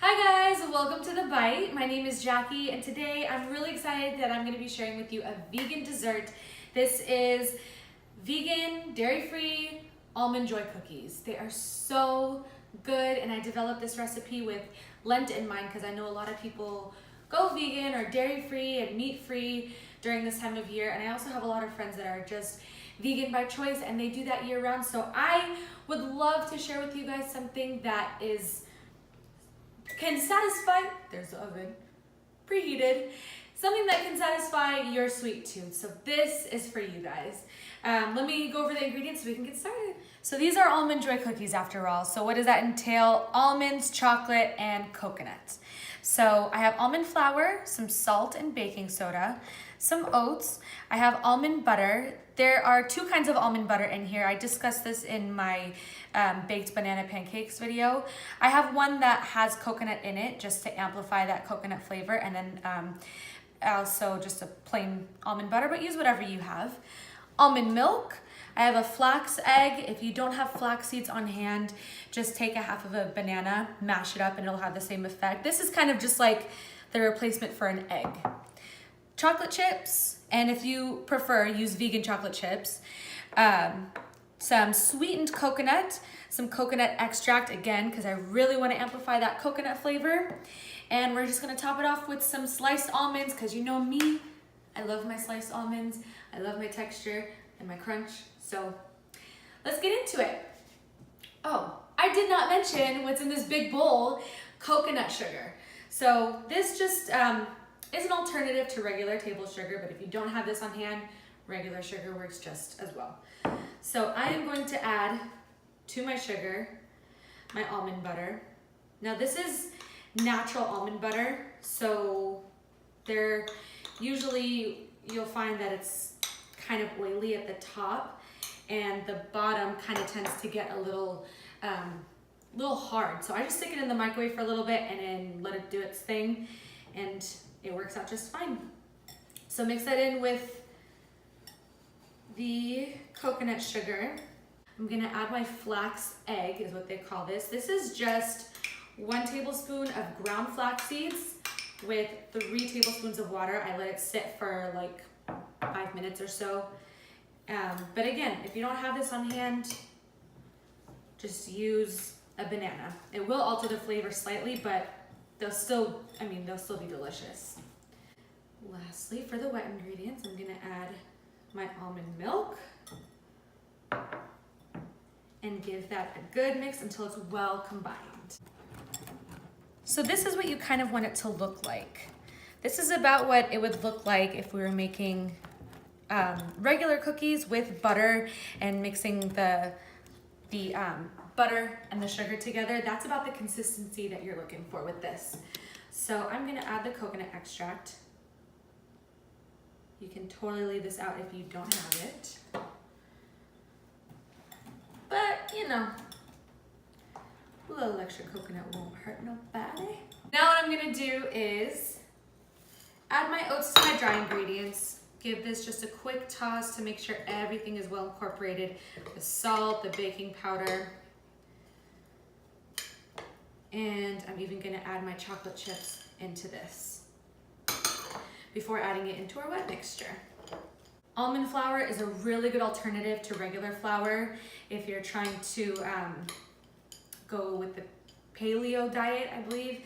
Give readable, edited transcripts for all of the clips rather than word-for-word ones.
Hi guys, welcome to The Bite. My name is Jackie and today I'm really excited that I'm going to be sharing with you a vegan dessert. This is vegan, dairy-free almond joy cookies. They are so good and I developed this recipe with Lent in mind because I know a lot of people go vegan or dairy-free and meat-free during this time of year, and I also have a lot of friends that are just vegan by choice and they do that year-round. So I would love to share with you guys something that can satisfy, there's the oven, preheated, something that can satisfy your sweet tooth. So this is for you guys. Let me go over the ingredients so we can get started. So these are almond joy cookies after all. So what does that entail? Almonds, chocolate, and coconut. So I have almond flour, some salt and baking soda, some oats. I have almond butter. There are two kinds of almond butter in here. I discussed this in my baked banana pancakes video. I have one that has coconut in it just to amplify that coconut flavor, and then also just a plain almond butter, but use whatever you have. Almond milk. I have a flax egg. If you don't have flax seeds on hand, just take a half of a banana, mash it up, and it'll have the same effect. This is kind of just like the replacement for an egg. Chocolate chips, and if you prefer, use vegan chocolate chips. Some sweetened coconut, some coconut extract, again, because I really want to amplify that coconut flavor. And we're just going to top it off with some sliced almonds, because you know me, I love my sliced almonds. I love my texture and my crunch. So let's get into it. Oh, I did not mention what's in this big bowl, coconut sugar. So this just is an alternative to regular table sugar, but if you don't have this on hand, regular sugar works just as well. So I am going to add to my sugar my almond butter. Now this is natural almond butter, so they're usually, you'll find that it's kind of oily at the top and the bottom kind of tends to get a little hard. So I just stick it in the microwave for a little bit and then let it do its thing, and it works out just fine. So mix that in with the coconut sugar. I'm gonna add my flax egg, is what they call this. This is just 1 tablespoon of ground flax seeds with 3 tablespoons of water. I let it sit for like 5 minutes or so. But again, if you don't have this on hand, just use a banana. It will alter the flavor slightly, but they'll still be delicious. Lastly, for the wet ingredients, I'm gonna add my almond milk and give that a good mix until it's well combined. So this is what you kind of want it to look like. This is about what it would look like if we were making regular cookies with butter and mixing the butter and the sugar together. That's about the consistency that you're looking for with this. So I'm gonna add the coconut extract. You can totally leave this out if you don't have it. But, you know, a little extra coconut won't hurt nobody. Now what I'm gonna do is add my oats to my dry ingredients. Give this just a quick toss to make sure everything is well incorporated. The salt, the baking powder. And I'm even gonna add my chocolate chips into this before adding it into our wet mixture. Almond flour is a really good alternative to regular flour if you're trying to go with the paleo diet, I believe.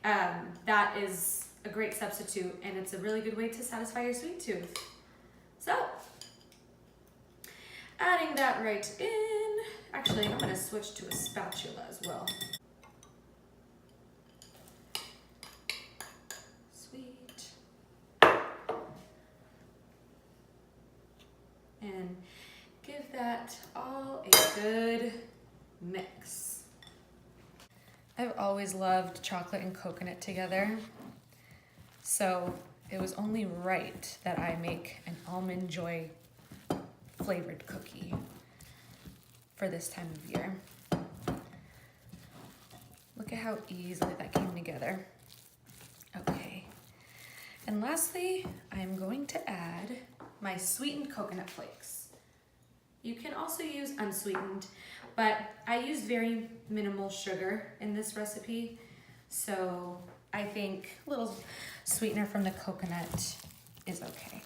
That is a great substitute, and it's a really good way to satisfy your sweet tooth. So, adding that right in. Actually, I'm gonna switch to a spatula as well. Sweet. And give that all a good mix. I've always loved chocolate and coconut together, so it was only right that I make an almond joy flavored cookie for this time of year. Look at how easily that came together. Okay, and lastly, I'm going to add my sweetened coconut flakes. You can also use unsweetened, but I use very minimal sugar in this recipe, So I think a little sweetener from the coconut is okay.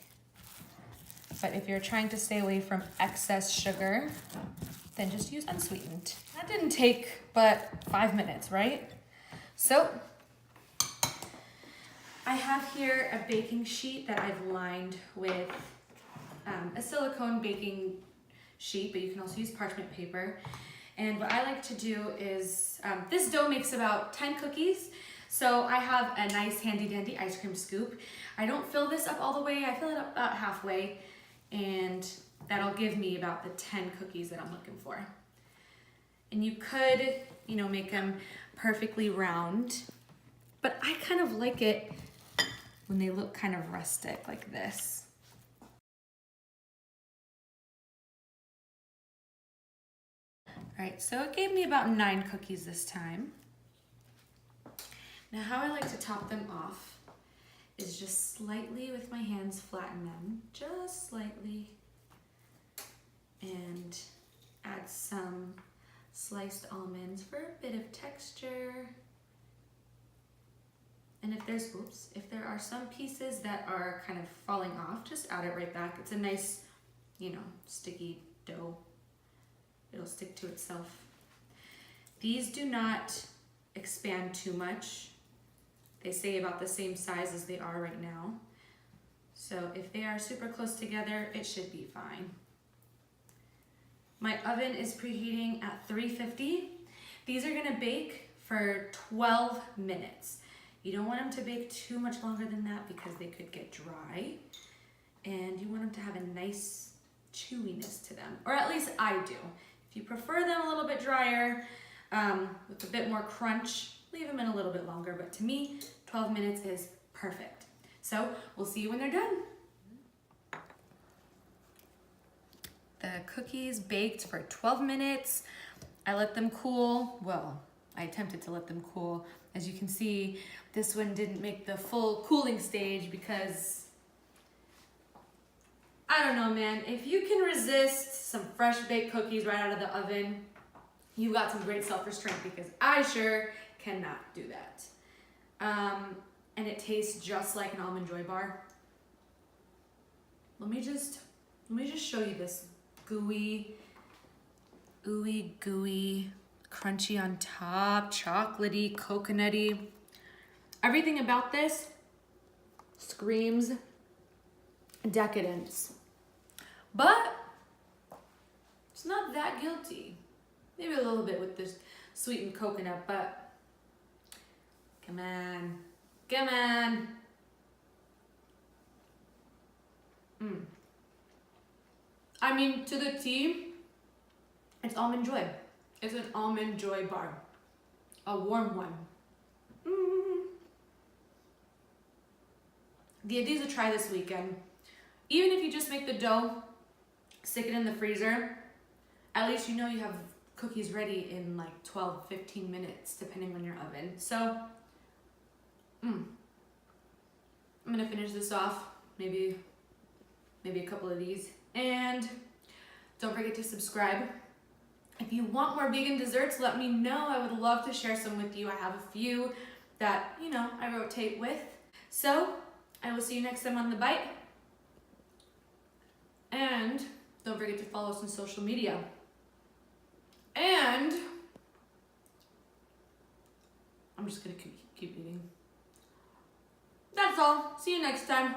But if you're trying to stay away from excess sugar, then just use unsweetened. That didn't take but 5 minutes, right? So I have here a baking sheet that I've lined with a silicone baking sheet, but you can also use parchment paper. And what I like to do is, this dough makes about 10 cookies. So I have a nice handy dandy ice cream scoop. I don't fill this up all the way, I fill it up about halfway, and that'll give me about the 10 cookies that I'm looking for. And you could, you know, make them perfectly round, but I kind of like it when they look kind of rustic like this. All right, so it gave me about 9 cookies this time. Now how I like to top them off is just slightly with my hands, flatten them, just slightly, and add some sliced almonds for a bit of texture. And if there are some pieces that are kind of falling off, just add it right back. It's a nice, you know, sticky dough. It'll stick to itself. These do not expand too much. They say about the same size as they are right now. So if they are super close together, it should be fine. My oven is preheating at 350. These are gonna bake for 12 minutes. You don't want them to bake too much longer than that because they could get dry. And you want them to have a nice chewiness to them, or at least I do. If you prefer them a little bit drier, with a bit more crunch, leave them in a little bit longer, but to me, 12 minutes is perfect. So we'll see you when they're done. The cookies baked for 12 minutes. I let them cool. Well, I attempted to let them cool. As you can see, this one didn't make the full cooling stage because, I don't know, man. If you can resist some fresh baked cookies right out of the oven, you've got some great self-restraint, because I sure cannot do that. And it tastes just like an Almond Joy bar. Let me just show you this gooey, ooey gooey, crunchy on top, chocolatey, coconutty. Everything about this screams decadence. But it's not that guilty. Maybe a little bit with this sweetened coconut, but come on, come on. I mean, to the T, it's Almond Joy. It's an Almond Joy bar, a warm one. Give these a try this weekend. Even if you just make the dough, stick it in the freezer, at least you know you have cookies ready in like 12, 15 minutes, depending on your oven. So, I'm gonna finish this off, maybe a couple of these. And don't forget to subscribe. If you want more vegan desserts, let me know. I would love to share some with you. I have a few that, you know, I rotate with. So, I will see you next time on The Bite. And don't forget to follow us on social media. And I'm just gonna keep eating. That's all. See you next time.